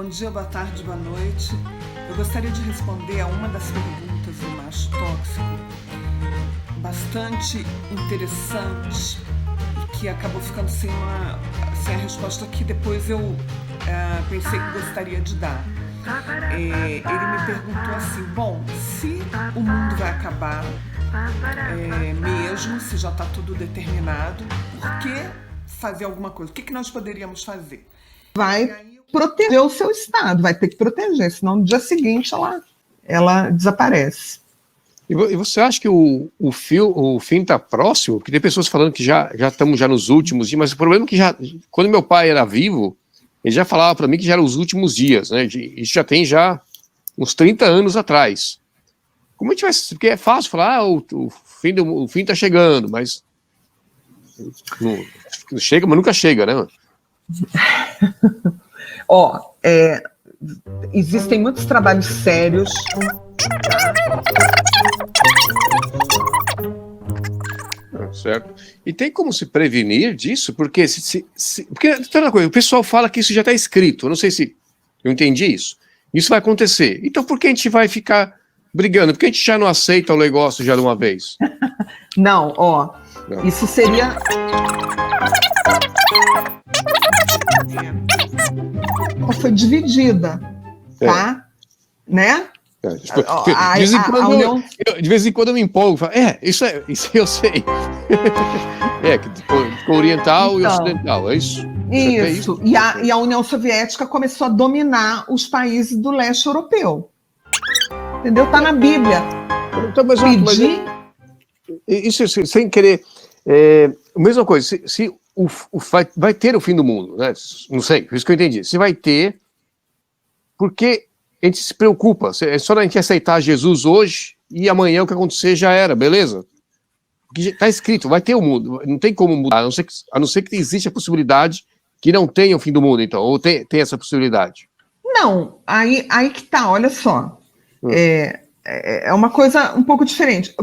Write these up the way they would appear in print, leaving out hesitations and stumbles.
Bom dia, boa tarde, boa noite. Eu gostaria de responder a uma das perguntas do macho tóxico, bastante interessante, e que acabou ficando sem a resposta que depois eu pensei que gostaria de dar. Ele me perguntou assim, bom, se o mundo vai acabar mesmo, se já está tudo determinado, por que fazer alguma coisa? O que nós poderíamos fazer? Vai proteger o seu estado, vai ter que proteger, senão no dia seguinte ela desaparece. E você acha que o fim está próximo? Porque tem pessoas falando que já estamos nos últimos dias, mas o problema é que quando meu pai era vivo, ele já falava para mim que já eram os últimos dias, né? Isso já tem uns 30 anos atrás. Como a gente vai... Porque é fácil falar, o fim está chegando, mas não chega, mas nunca chega, né? Existem muitos trabalhos sérios. Certo. E tem como se prevenir disso? Porque, porque outra coisa, o pessoal fala que isso já está escrito. Eu não sei se eu entendi isso. Isso vai acontecer. Então por que a gente vai ficar brigando? Por que a gente já não aceita o negócio já de uma vez? Não. Isso seria... Foi dividida, tá? Né? De vez em quando eu me empolgo, falo, isso eu sei. Com oriental e ocidental, é isso? Isso. E a União Soviética começou a dominar os países do leste europeu. Entendeu? Tá na Bíblia. Então, mas isso sem querer. A mesma coisa, se vai ter o fim do mundo, né? Não sei, por isso que eu entendi. Se vai ter, porque a gente se preocupa. É só a gente aceitar Jesus hoje e amanhã o que acontecer já era, beleza? Porque está escrito, vai ter o mundo, não tem como mudar, a não ser que existe a possibilidade que não tenha o fim do mundo, então, ou tem essa possibilidade. Não, aí que tá, olha só. É uma coisa um pouco diferente.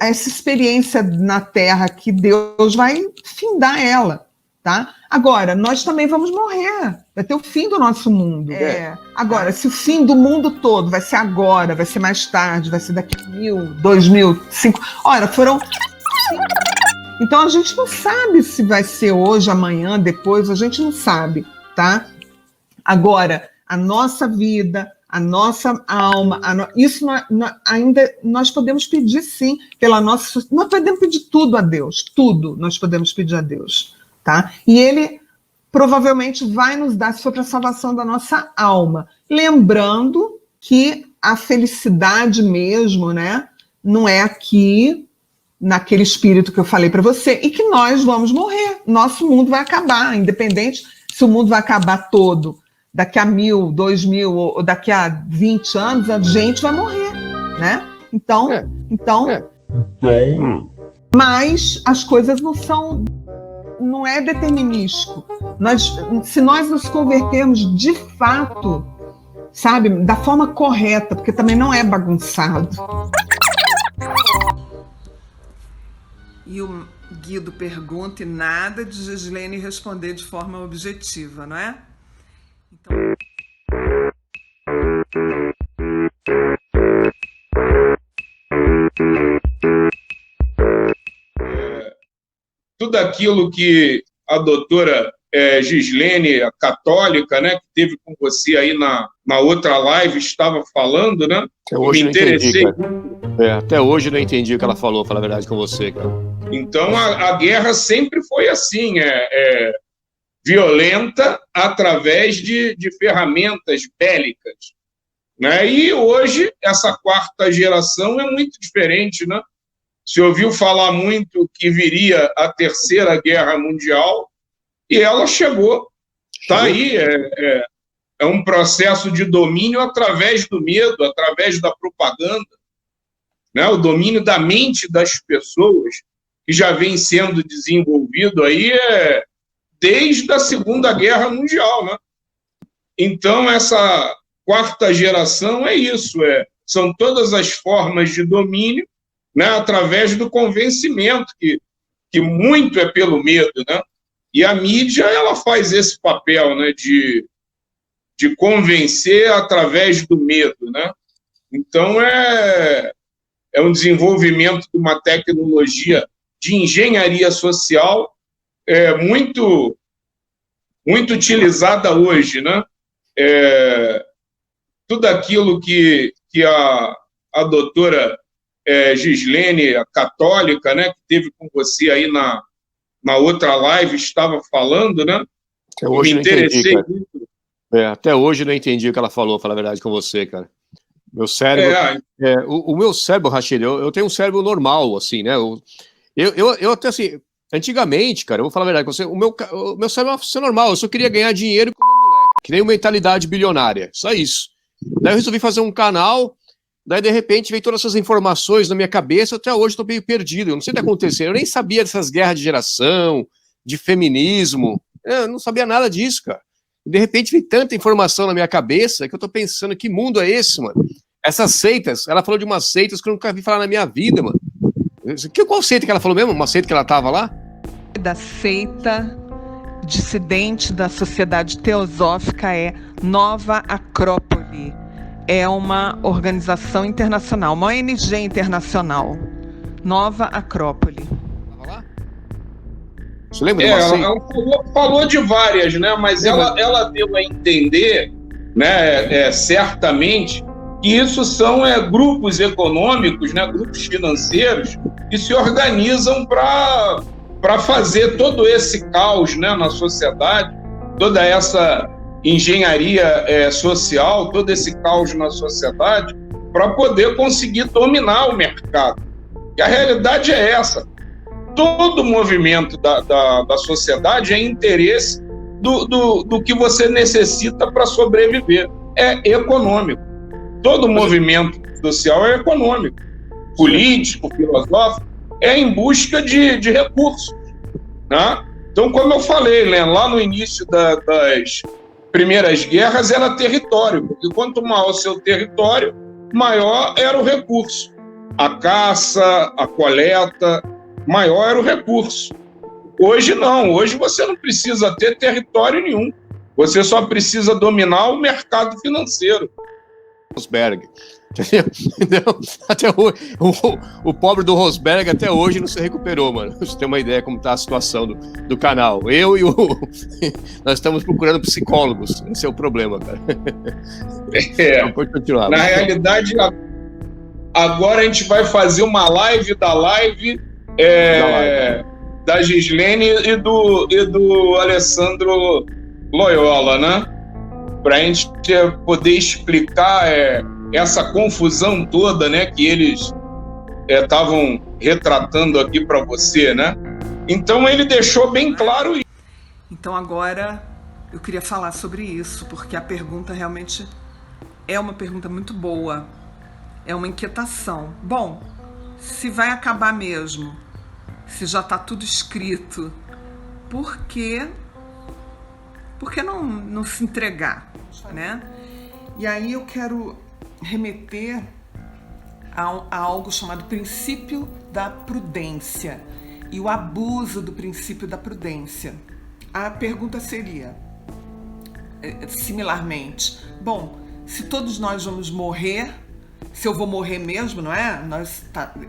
Essa experiência na Terra que Deus vai findar ela, tá? Agora, nós também vamos morrer. Vai ter o fim do nosso mundo. Agora, se o fim do mundo todo vai ser agora, vai ser mais tarde, vai ser daqui 1000, 2000, 5... Olha, foram... Então a gente não sabe se vai ser hoje, amanhã, depois, a gente não sabe, tá? Agora, a nossa vida... a nossa alma, isso ainda nós podemos pedir sim, nós podemos pedir tudo a Deus, tudo nós podemos pedir a Deus, tá? E Ele provavelmente vai nos dar, se for para a salvação da nossa alma, lembrando que a felicidade mesmo, né, não é aqui, naquele espírito que eu falei para você, e que nós vamos morrer, nosso mundo vai acabar, independente se o mundo vai acabar todo, daqui a 1000, 2000, ou daqui a 20 anos, a gente vai morrer, né? Então, mas as coisas não é determinístico. Se nós nos convertermos de fato, sabe, da forma correta, porque também não é bagunçado. E o Guido pergunta e nada de Gislene responder de forma objetiva, não é? Tudo aquilo que a doutora Gislene, a católica, né, que teve com você aí na outra live, estava falando, né? Até hoje eu não entendi, cara. Até hoje eu não entendi o que ela falou, falar a verdade com você, cara. Então a guerra sempre foi assim, violenta através de ferramentas bélicas, né? E hoje essa quarta geração é muito diferente, né? Se ouviu falar muito que viria a Terceira Guerra Mundial e ela chegou. Está aí, é um processo de domínio através do medo, através da propaganda, né? O domínio da mente das pessoas que já vem sendo desenvolvido aí desde a Segunda Guerra Mundial, né? Então, essa quarta geração é isso, são todas as formas de domínio, né, através do convencimento, que muito é pelo medo, né? E a mídia, ela faz esse papel, né, de de convencer através do medo, né? Então, é um desenvolvimento de uma tecnologia de engenharia social muito, muito utilizada hoje, né? Tudo aquilo que a doutora Gislene, a católica, né, que teve com você aí na outra live, estava falando, né? Até hoje me não entendi, interessei cara. muito. Até hoje não entendi o que ela falou, falar a verdade com você, cara. Meu cérebro... o meu cérebro, Rachid, eu tenho um cérebro normal, assim, né? Eu até, assim, antigamente, cara, eu vou falar a verdade com você, o meu cérebro é normal, eu só queria ganhar dinheiro com minha mulher, que nem uma mentalidade bilionária, só isso. Daí eu resolvi fazer um canal, daí de repente veio todas essas informações na minha cabeça, até hoje estou meio perdido, eu não sei o que está acontecendo, eu nem sabia dessas guerras de geração, de feminismo, eu não sabia nada disso, cara. De repente veio tanta informação na minha cabeça que eu tô pensando, que mundo é esse, mano? Essas seitas, ela falou de umas seitas que eu nunca vi falar na minha vida, mano. Qual seita que ela falou mesmo? Uma seita que ela tava lá? Da seita dissidente da Sociedade Teosófica Nova Acrópole. É uma organização internacional, uma ONG internacional. Nova Acrópole. Tava lá? Você lembra de uma seita? Ela falou de várias, né? Mas ela deu a entender, né, certamente, que isso são grupos econômicos, né, grupos financeiros que se organizam para fazer todo esse caos, né, na sociedade, toda essa engenharia social, todo esse caos na sociedade, para poder conseguir dominar o mercado. E a realidade é essa. Todo movimento da sociedade é interesse do que você necessita para sobreviver. É econômico. Todo movimento social é econômico. Político, filosófico, é em busca de recursos. Né? Então, como eu falei, né, lá no início das primeiras guerras era território, porque quanto maior o seu território, maior era o recurso. A caça, a coleta, maior era o recurso. Hoje não, hoje você não precisa ter território nenhum, você só precisa dominar o mercado financeiro. Rosberg, entendeu? Até hoje, o pobre do Rosberg até hoje não se recuperou, mano. Você tem uma ideia como tá a situação do canal. Eu e nós estamos procurando psicólogos, esse é o problema, cara. Então, pode continuar. Na realidade, agora a gente vai fazer uma live da Gislene e do Alessandro Loyola, né? Para a gente poder explicar essa confusão toda, né, que eles estavam retratando aqui para você, né? Então ele deixou bem claro isso. Então agora eu queria falar sobre isso, porque a pergunta realmente é uma pergunta muito boa, é uma inquietação. Bom, se vai acabar mesmo, se já está tudo escrito, por que não se entregar, né? E aí eu quero remeter a algo chamado princípio da prudência e o abuso do princípio da prudência. A pergunta seria, similarmente, bom, se todos nós vamos morrer, se eu vou morrer mesmo, não é?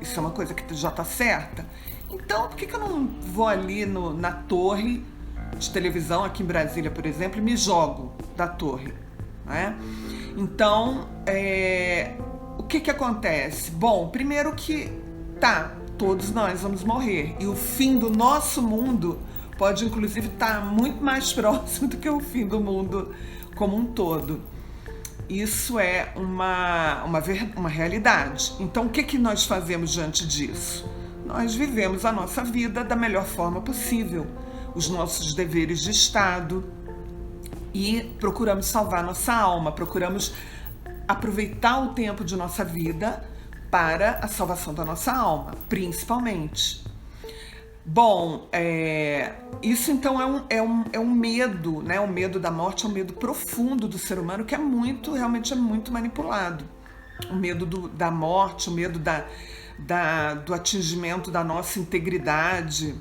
Isso é uma coisa que já está certa. Então, por que eu não vou ali na torre de televisão aqui em Brasília, por exemplo, e me jogo da torre, né? Então, o que acontece? Bom, primeiro que todos nós vamos morrer e o fim do nosso mundo pode inclusive estar muito mais próximo do que o fim do mundo como um todo. Isso é uma realidade. Então, o que nós fazemos diante disso? Nós vivemos a nossa vida da melhor forma possível, os nossos deveres de Estado, e procuramos salvar nossa alma, procuramos aproveitar o tempo de nossa vida para a salvação da nossa alma, principalmente. Bom, isso então é um medo, né? O medo da morte é um medo profundo do ser humano que realmente é muito manipulado. O medo da morte, o medo do atingimento da nossa integridade.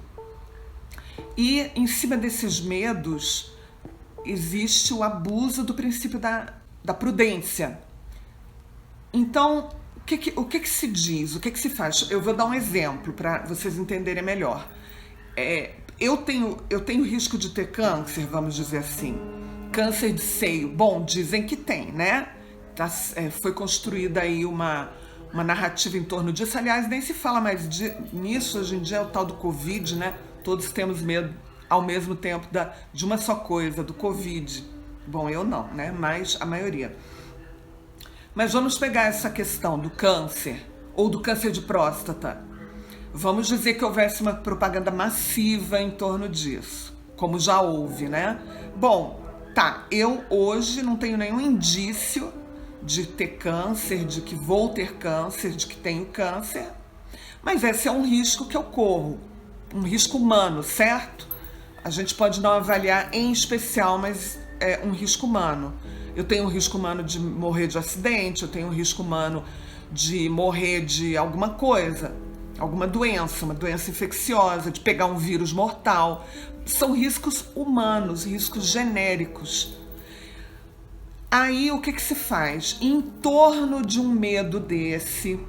E em cima desses medos, existe o abuso do princípio da prudência. Então, o que se diz? O que se faz? Eu vou dar um exemplo para vocês entenderem melhor. Eu tenho risco de ter câncer, vamos dizer assim. Câncer de seio. Bom, dizem que tem, né? Foi construída aí uma narrativa em torno disso. Aliás, nem se fala mais nisso. Hoje em dia é o tal do Covid, né? Todos temos medo ao mesmo tempo de uma só coisa, do Covid. Bom, eu não, né? Mas a maioria. Mas vamos pegar essa questão do câncer, ou do câncer de próstata. Vamos dizer que houvesse uma propaganda massiva em torno disso, como já houve, né? Bom, tá, eu hoje não tenho nenhum indício de ter câncer, de que vou ter câncer, de que tenho câncer, mas esse é um risco que eu corro, um risco humano, certo? A gente pode não avaliar em especial, mas é um risco humano. Eu tenho um risco humano de morrer de acidente, eu tenho um risco humano de morrer de alguma coisa, alguma doença, uma doença infecciosa, de pegar um vírus mortal. São riscos humanos, riscos genéricos. Aí o que se faz? Em torno de um medo desse,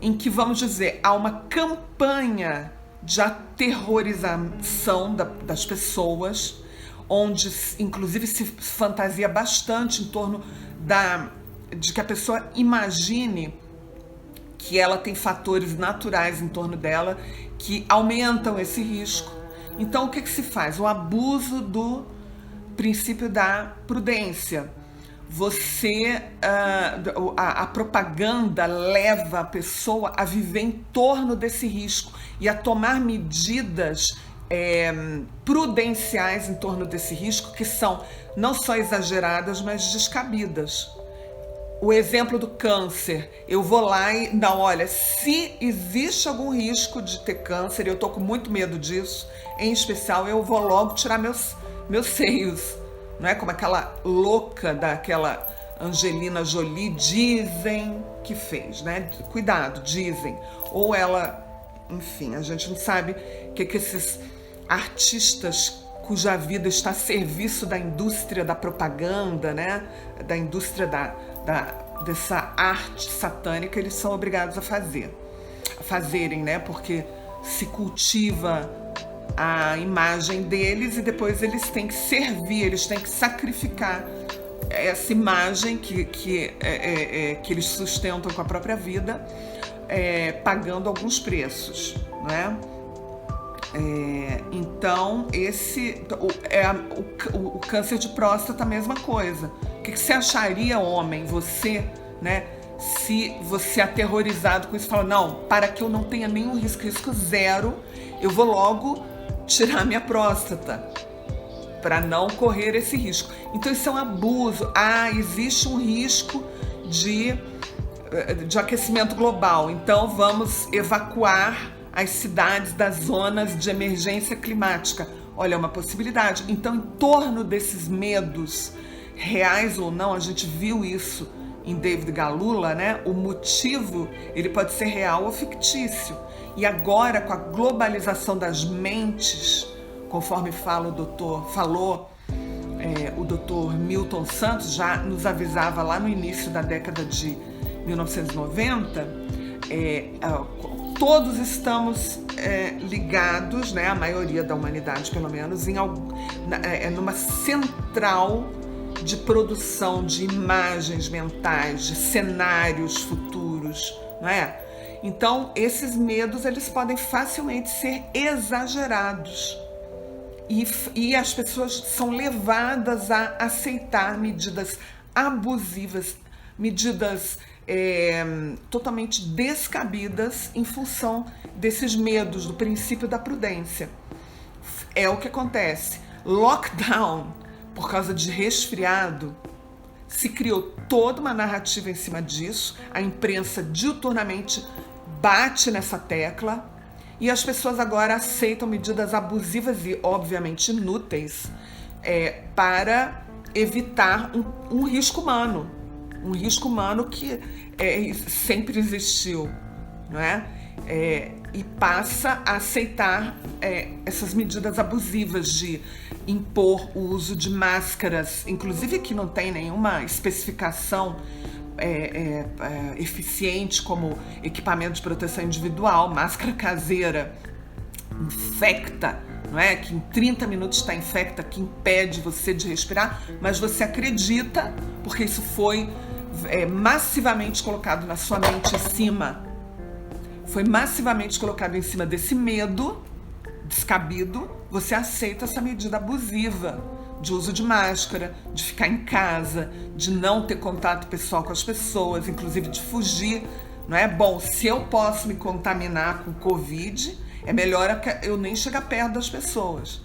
em que, vamos dizer, há uma campanha de aterrorização das pessoas, onde inclusive se fantasia bastante em torno de que a pessoa imagine que ela tem fatores naturais em torno dela que aumentam esse risco. Então o que se faz? O abuso do princípio da prudência. A propaganda leva a pessoa a viver em torno desse risco e a tomar medidas prudenciais em torno desse risco, que são não só exageradas, mas descabidas. O exemplo do câncer, eu vou lá e não, olha, se existe algum risco de ter câncer, eu tô com muito medo disso, em especial eu vou logo tirar meus seios, não é? Como aquela louca daquela Angelina Jolie, dizem que fez, né? Cuidado, dizem. Ou ela, enfim, a gente não sabe o que esses artistas cuja vida está a serviço da indústria da propaganda, né? Da indústria dessa arte satânica, eles são obrigados a fazerem, né? Porque se cultiva a imagem deles e depois eles têm que servir, eles têm que sacrificar essa imagem que eles sustentam com a própria vida, pagando alguns preços, não é? Então, o câncer de próstata, a mesma coisa. O que você acharia, homem, você, né, se você aterrorizado com isso, fala, não, para que eu não tenha nenhum risco zero, eu vou logo tirar minha próstata, para não correr esse risco. Então, isso é um abuso. Existe um risco de aquecimento global, então vamos evacuar as cidades das zonas de emergência climática. Olha, é uma possibilidade. Então, em torno desses medos, reais ou não, a gente viu isso em David Galula, né? O motivo, ele pode ser real ou fictício. E agora, com a globalização das mentes, conforme falou o doutor Milton Santos, já nos avisava lá no início da década de 1990, todos estamos ligados, né, a maioria da humanidade pelo menos, numa central de produção de imagens mentais, de cenários futuros, não é? Então, esses medos, eles podem facilmente ser exagerados e as pessoas são levadas a aceitar medidas abusivas, medidas totalmente descabidas em função desses medos, do princípio da prudência. É o que acontece. Lockdown, por causa de resfriado, se criou toda uma narrativa em cima disso, a imprensa diuturnamente bate nessa tecla e as pessoas agora aceitam medidas abusivas e, obviamente, inúteis para evitar um risco humano. Um risco humano que sempre existiu, não é? e passa a aceitar essas medidas abusivas de impor o uso de máscaras, inclusive que não tem nenhuma especificação eficiente como equipamento de proteção individual, máscara caseira, infecta, não é? Que em 30 minutos está infecta, que impede você de respirar, mas você acredita, porque isso foi massivamente colocado na sua mente em cima. Foi massivamente colocado em cima desse medo descabido, você aceita essa medida abusiva de uso de máscara, de ficar em casa, de não ter contato pessoal com as pessoas, inclusive de fugir, não é? Bom, se eu posso me contaminar com Covid, é melhor eu nem chegar perto das pessoas.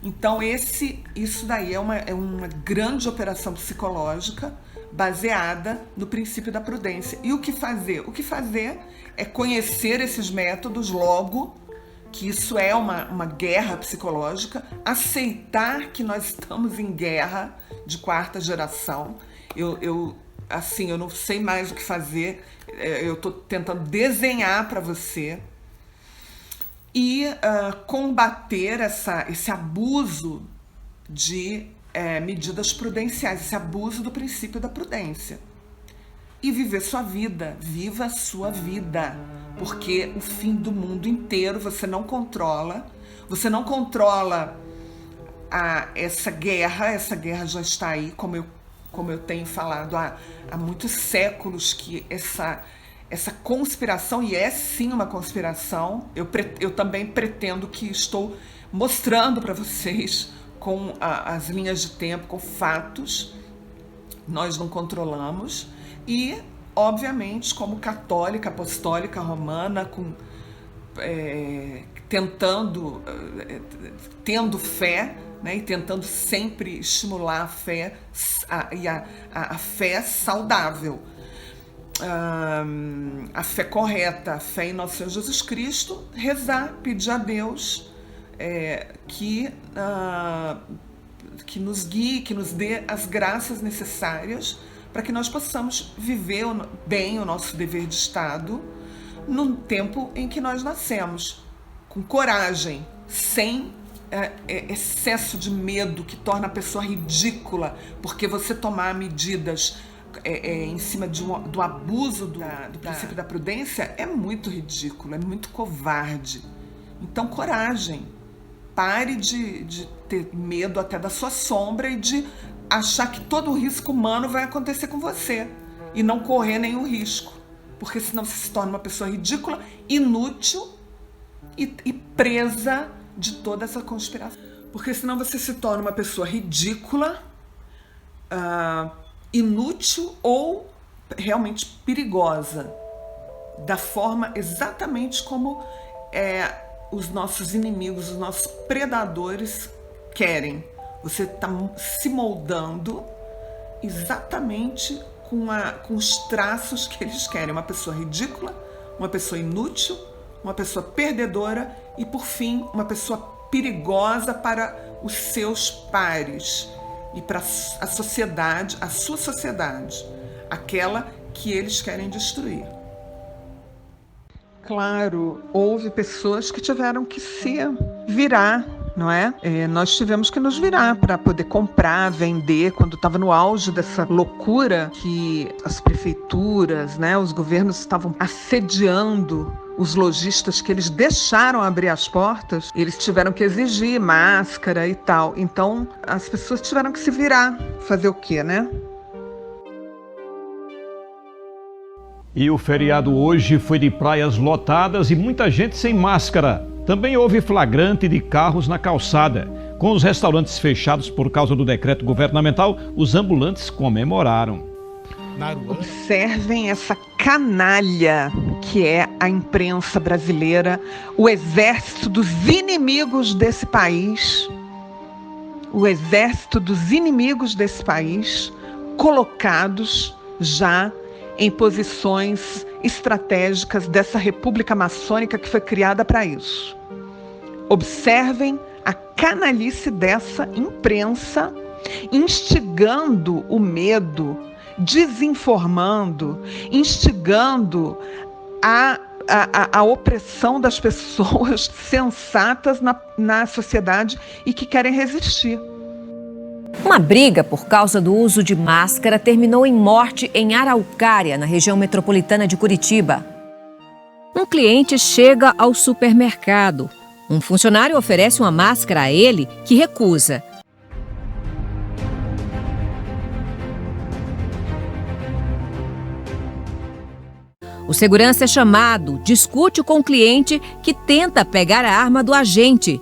Então isso daí é uma grande operação psicológica baseada no princípio da prudência. E o que fazer? O que fazer é conhecer esses métodos, logo que isso é uma guerra psicológica, aceitar que nós estamos em guerra de quarta geração. Eu não sei mais o que fazer, eu estou tentando desenhar para você e combater esse abuso de medidas prudenciais, esse abuso do princípio da prudência. E viver sua vida, viva a sua vida, porque o fim do mundo inteiro você não controla essa guerra já está aí, como eu tenho falado há muitos séculos, que essa conspiração, e é sim uma conspiração, eu também pretendo que estou mostrando para vocês com as linhas de tempo, com fatos, nós não controlamos. E, obviamente, como católica, apostólica, romana, tendo fé, né, e tentando sempre estimular a fé, a fé saudável, a fé correta, a fé em nosso Senhor Jesus Cristo, rezar, pedir a Deus que nos guie, que nos dê as graças necessárias para que nós possamos viver bem o nosso dever de Estado no tempo em que nós nascemos, com coragem, sem excesso de medo que torna a pessoa ridícula, porque você tomar medidas em cima do abuso do princípio da prudência é muito ridículo, é muito covarde. Então, coragem. Pare de ter medo até da sua sombra e de achar que todo o risco humano vai acontecer com você e não correr nenhum risco, porque senão você se torna uma pessoa ridícula, inútil e presa de toda essa conspiração. Porque senão você se torna uma pessoa ridícula, inútil ou realmente perigosa, da forma exatamente como os nossos inimigos, os nossos predadores querem. Você está se moldando exatamente com os traços que eles querem. Uma pessoa ridícula, uma pessoa inútil, uma pessoa perdedora e, por fim, uma pessoa perigosa para os seus pares e para a sociedade, a sua sociedade, aquela que eles querem destruir. Claro, houve pessoas que tiveram que se virar, não é? Nós tivemos que nos virar para poder comprar, vender, quando estava no auge dessa loucura que as prefeituras, né, os governos estavam assediando os lojistas, que eles deixaram abrir as portas, eles tiveram que exigir máscara e tal. Então, as pessoas tiveram que se virar. Fazer o quê, né? E o feriado hoje foi de praias lotadas e muita gente sem máscara. Também houve flagrante de carros na calçada. Com os restaurantes fechados por causa do decreto governamental, os ambulantes comemoraram. Observem essa canalha que é a imprensa brasileira, o exército dos inimigos desse país, colocados já em posições estratégicas dessa república maçônica que foi criada para isso. Observem a canalice dessa imprensa, instigando o medo, desinformando, instigando a a opressão das pessoas sensatas na sociedade e que querem resistir. Uma briga por causa do uso de máscara terminou em morte em Araucária, na região metropolitana de Curitiba. Um cliente chega ao supermercado. Um funcionário oferece uma máscara a ele, que recusa. O segurança é chamado, discute com o cliente que tenta pegar a arma do agente.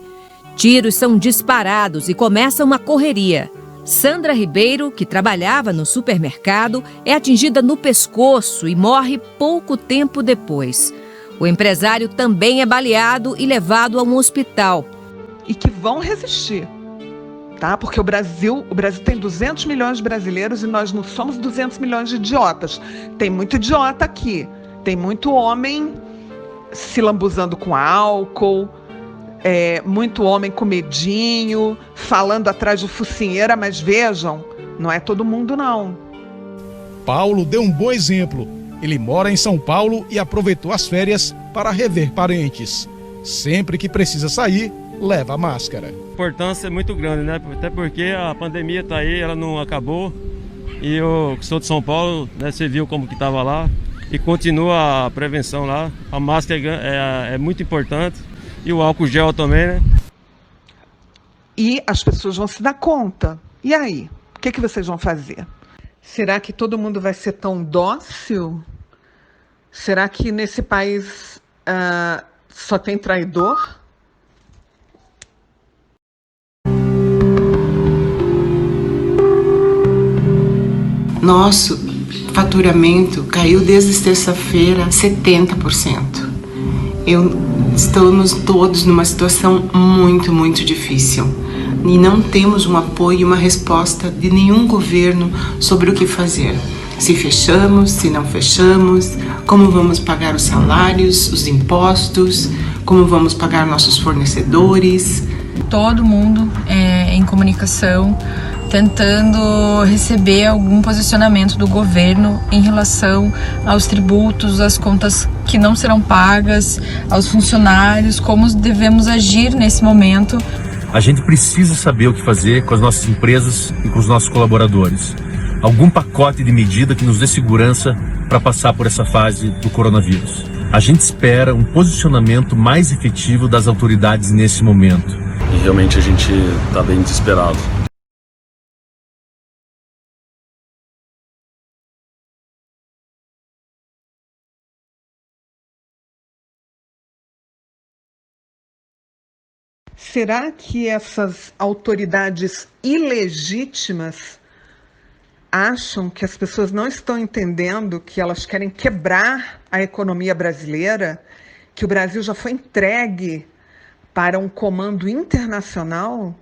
Tiros são disparados e começa uma correria. Sandra Ribeiro, que trabalhava no supermercado, é atingida no pescoço e morre pouco tempo depois. O empresário também é baleado e levado a um hospital. E que vão resistir, tá? Porque o Brasil tem 200 milhões de brasileiros e nós não somos 200 milhões de idiotas. Tem muito idiota aqui. Tem muito homem se lambuzando com álcool, muito homem com medinho, falando atrás de focinheira, mas vejam, não é todo mundo não. Paulo deu um bom exemplo. Ele mora em São Paulo e aproveitou as férias para rever parentes. Sempre que precisa sair, leva a máscara. A importância é muito grande, né? Até porque a pandemia está aí, ela não acabou. E eu, que sou de São Paulo, né, você viu como que estava lá. E continua a prevenção lá. A máscara é muito importante. E o álcool gel também, né? E as pessoas vão se dar conta. E aí? O que vocês vão fazer? Será que todo mundo vai ser tão dócil? Será que nesse país só tem traidor? Nosso faturamento caiu desde terça-feira 70%. Estamos todos numa situação muito, muito difícil. E não temos um apoio e uma resposta de nenhum governo sobre o que fazer. Se fechamos, se não fechamos, como vamos pagar os salários, os impostos, como vamos pagar nossos fornecedores. Todo mundo em comunicação, tentando receber algum posicionamento do governo em relação aos tributos, às contas que não serão pagas, aos funcionários, como devemos agir nesse momento. A gente precisa saber o que fazer com as nossas empresas e com os nossos colaboradores. Algum pacote de medida que nos dê segurança para passar por essa fase do coronavírus. A gente espera um posicionamento mais efetivo das autoridades nesse momento. E realmente a gente está bem desesperado. Será que essas autoridades ilegítimas acham que as pessoas não estão entendendo que elas querem quebrar a economia brasileira, que o Brasil já foi entregue para um comando internacional?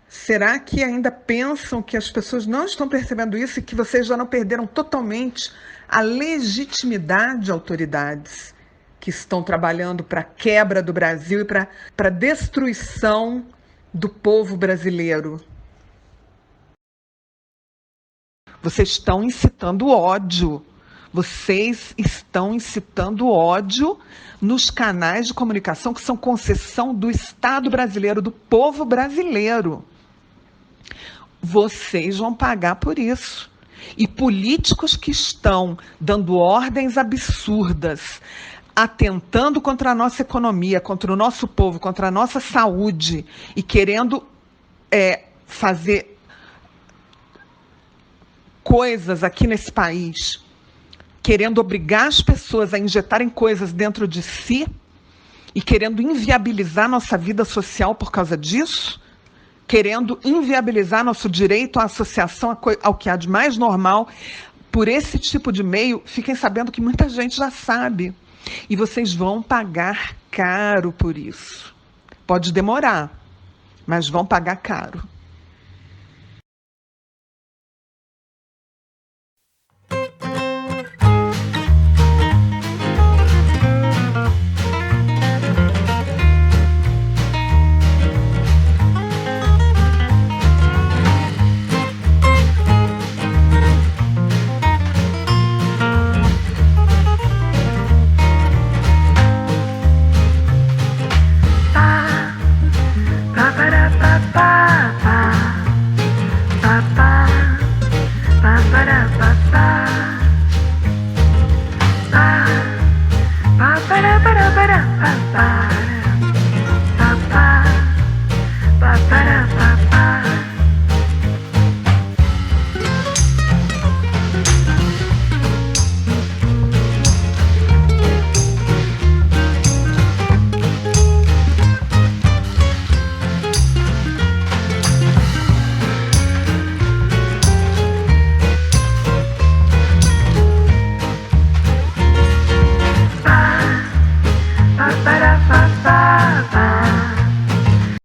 Será que ainda pensam que as pessoas não estão percebendo isso e que vocês já não perderam totalmente a legitimidade de autoridades que estão trabalhando para a quebra do Brasil e para a destruição do povo brasileiro? Vocês estão incitando ódio. Vocês estão incitando ódio nos canais de comunicação que são concessão do Estado brasileiro, do povo brasileiro. Vocês vão pagar por isso. E políticos que estão dando ordens absurdas, atentando contra a nossa economia, contra o nosso povo, contra a nossa saúde e querendo fazer coisas aqui nesse país, querendo obrigar as pessoas a injetarem coisas dentro de si e querendo inviabilizar nossa vida social por causa disso, querendo inviabilizar nosso direito à associação, ao que há de mais normal, por esse tipo de meio, fiquem sabendo que muita gente já sabe. E vocês vão pagar caro por isso. Pode demorar, mas vão pagar caro.